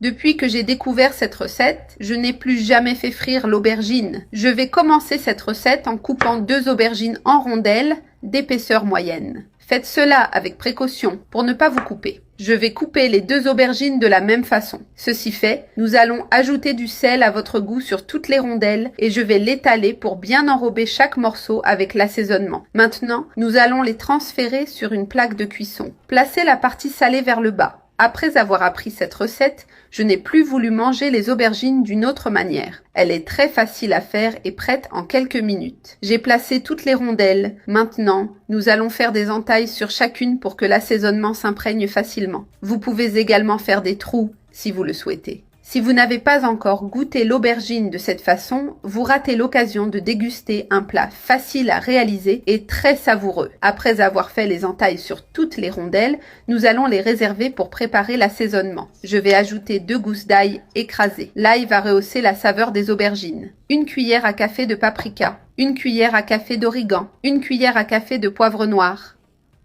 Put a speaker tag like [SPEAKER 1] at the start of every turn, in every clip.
[SPEAKER 1] Depuis que j'ai découvert cette recette, je n'ai plus jamais fait frire l'aubergine. Je vais commencer cette recette en coupant 2 aubergines en rondelles d'épaisseur moyenne. Faites cela avec précaution pour ne pas vous couper. Je vais couper les 2 aubergines de la même façon. Ceci fait, nous allons ajouter du sel à votre goût sur toutes les rondelles et je vais l'étaler pour bien enrober chaque morceau avec l'assaisonnement. Maintenant, nous allons les transférer sur une plaque de cuisson. Placez la partie salée vers le bas. Après avoir appris cette recette, je n'ai plus voulu manger les aubergines d'une autre manière. Elle est très facile à faire et prête en quelques minutes. J'ai placé toutes les rondelles. Maintenant, nous allons faire des entailles sur chacune pour que l'assaisonnement s'imprègne facilement. Vous pouvez également faire des trous si vous le souhaitez. Si vous n'avez pas encore goûté l'aubergine de cette façon, vous ratez l'occasion de déguster un plat facile à réaliser et très savoureux. Après avoir fait les entailles sur toutes les rondelles, nous allons les réserver pour préparer l'assaisonnement. Je vais ajouter 2 gousses d'ail écrasées. L'ail va rehausser la saveur des aubergines. 1 cuillère à café de paprika, 1 cuillère à café d'origan, 1 cuillère à café de poivre noir,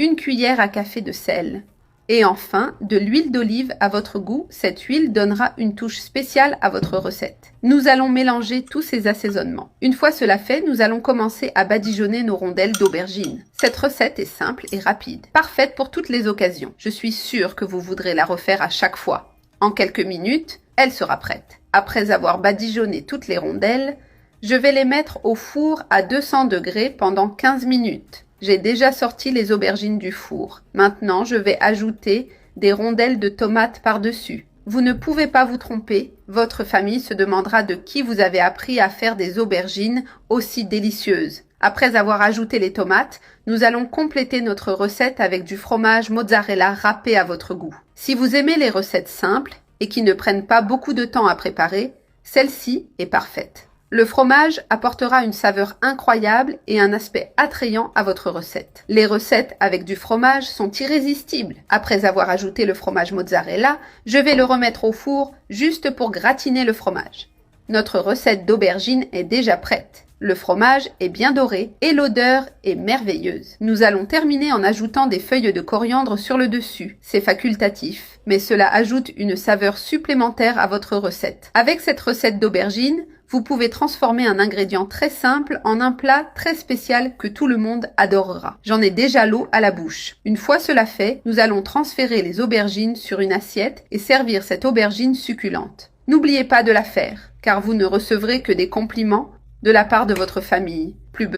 [SPEAKER 1] 1 cuillère à café de sel. Et enfin, de l'huile d'olive à votre goût, cette huile donnera une touche spéciale à votre recette. Nous allons mélanger tous ces assaisonnements. Une fois cela fait, nous allons commencer à badigeonner nos rondelles d'aubergine. Cette recette est simple et rapide, parfaite pour toutes les occasions. Je suis sûre que vous voudrez la refaire à chaque fois. En quelques minutes, elle sera prête. Après avoir badigeonné toutes les rondelles, je vais les mettre au four à 200 degrés pendant 15 minutes. J'ai déjà sorti les aubergines du four. Maintenant, je vais ajouter des rondelles de tomates par-dessus. Vous ne pouvez pas vous tromper. Votre famille se demandera de qui vous avez appris à faire des aubergines aussi délicieuses. Après avoir ajouté les tomates, nous allons compléter notre recette avec du fromage mozzarella râpé à votre goût. Si vous aimez les recettes simples et qui ne prennent pas beaucoup de temps à préparer, celle-ci est parfaite. Le fromage apportera une saveur incroyable et un aspect attrayant à votre recette. Les recettes avec du fromage sont irrésistibles. Après avoir ajouté le fromage mozzarella, je vais le remettre au four juste pour gratiner le fromage. Notre recette d'aubergine est déjà prête. Le fromage est bien doré et l'odeur est merveilleuse. Nous allons terminer en ajoutant des feuilles de coriandre sur le dessus. C'est facultatif, mais cela ajoute une saveur supplémentaire à votre recette. Avec cette recette d'aubergine, vous pouvez transformer un ingrédient très simple en un plat très spécial que tout le monde adorera. J'en ai déjà l'eau à la bouche. Une fois cela fait, nous allons transférer les aubergines sur une assiette et servir cette aubergine succulente. N'oubliez pas de la faire, car vous ne recevrez que des compliments de la part de votre famille. Plus